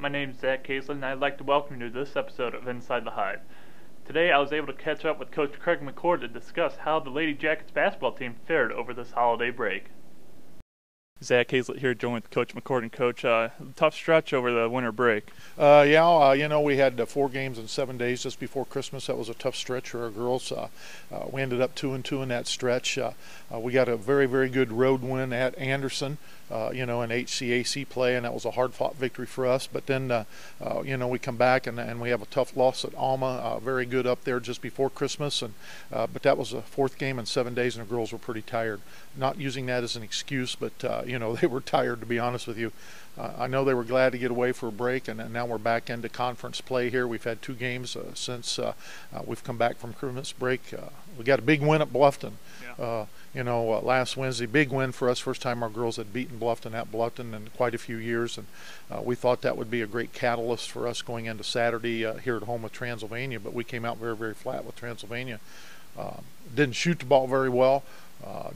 my name is Zach Hazlett, and I'd like to welcome you to this episode of Inside the Hive. Today I was able to catch up with Coach Craig McCord to discuss how the Lady Jackets basketball team fared over this holiday break. Zach Hazlett here, joined with Coach McCord. And Coach, tough stretch over the winter break. We had 4 games in 7 days just before Christmas. That was a tough stretch for our girls. We ended up 2-2 in that stretch. We got a very, very good road win at Anderson, in HCAC play, and that was a hard-fought victory for us. But then, we come back and we have a tough loss at Alma, very good up there just before Christmas. But that was the 4th game in 7 days, and the girls were pretty tired. Not using that as an excuse, but they were tired, to be honest with you. I know they were glad to get away for a break, and now we're back into conference play here. We've had 2 games since we've come back from Christmas break. We got a big win at Bluffton. Yeah. Last Wednesday, big win for us. First time our girls had beaten Bluffton at Bluffton in quite a few years, and we thought that would be a great catalyst for us going into Saturday here at home with Transylvania. But we came out very, very flat with Transylvania. Didn't shoot the ball very well.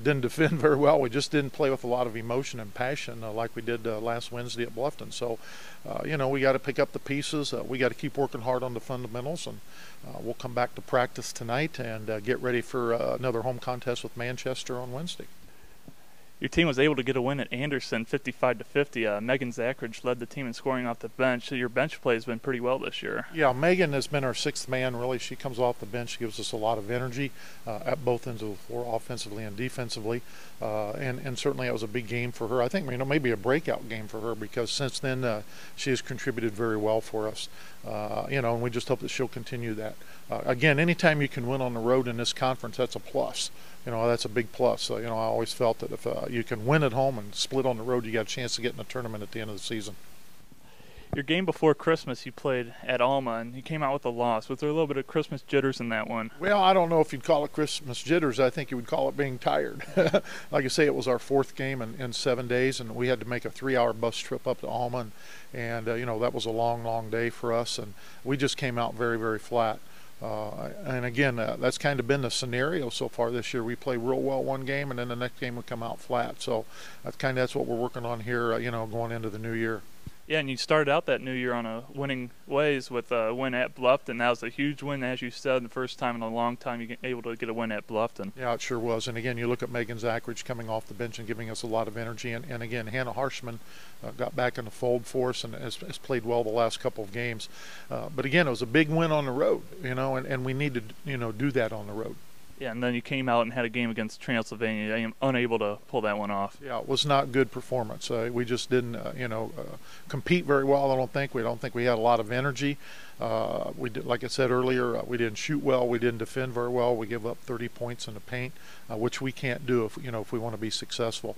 Didn't defend very well. We just didn't play with a lot of emotion and passion like we did last Wednesday at Bluffton. So, we got to pick up the pieces. We got to keep working hard on the fundamentals, and we'll come back to practice tonight and get ready for another home contest with Manchester on Wednesday. Your team was able to get a win at Anderson, 55-50. Megan Zachridge led the team in scoring off the bench. Your bench play has been pretty well this year. Yeah, Megan has been our 6th man, really. She comes off the bench, gives us a lot of energy at both ends of the floor, offensively and defensively. And certainly it was a big game for her. I think, maybe a breakout game for her, because since then she has contributed very well for us. And we just hope that she'll continue that. Again, anytime you can win on the road in this conference, that's a plus. That's a big plus. I always felt that if you can win at home and split on the road, you got a chance to get in a tournament at the end of the season. Your game before Christmas, you played at Alma, and you came out with a loss. Was there a little bit of Christmas jitters in that one? Well, I don't know if you'd call it Christmas jitters. I think you would call it being tired. Like I say, it was our 4th game in 7 days, and we had to make a 3-hour bus trip up to Alma, and that was a long, long day for us, and we just came out very, very flat. And again, that's kind of been the scenario so far this year. We play real well one game, and then the next game we come out flat. So that's what we're working on here, going into the new year. Yeah, and you started out that new year on a winning ways with a win at Bluffton. That was a huge win, as you said, the first time in a long time you were able to get a win at Bluffton. Yeah, it sure was. And again, you look at Megan Zachridge coming off the bench and giving us a lot of energy. And again, Hannah Harshman got back in the fold for us and has played well the last couple of games. But again, it was a big win on the road, and we need to, do that on the road. Yeah, and then you came out and had a game against Transylvania. I am unable to pull that one off. Yeah, it was not good performance. We just didn't, compete very well. I don't think we had a lot of energy. We did, like I said earlier, we didn't shoot well. We didn't defend very well. We gave up 30 points in the paint, which we can't do if we want to be successful.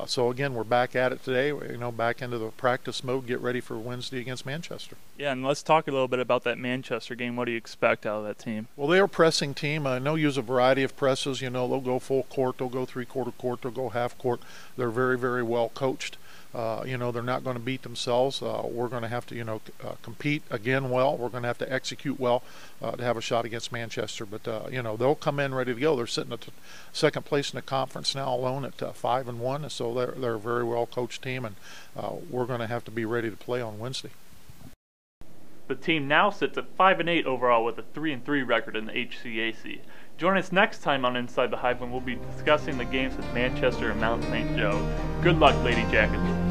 So again, we're back at it today. Back into the practice mode. Get ready for Wednesday against Manchester. Yeah, and let's talk a little bit about that Manchester game. What do you expect out of that team? Well, they're a pressing team. They'll use a variety of presses. They'll go full court. They'll go 3/4 court. They'll go half court. They're very, very well coached. They're not going to beat themselves. We're going to have to, compete again well. We're going to have to execute well to have a shot against Manchester. But, they'll come in ready to go. They're sitting at 2nd place in the conference now alone at 5-1. So they're a very well coached team, and we're going to have to be ready to play on Wednesday. The team now sits at 5-8 overall with a 3-3 record in the HCAC. Join us next time on Inside the Hive when we'll be discussing the games with Manchester and Mount St. Joe. Good luck, Lady Jackets.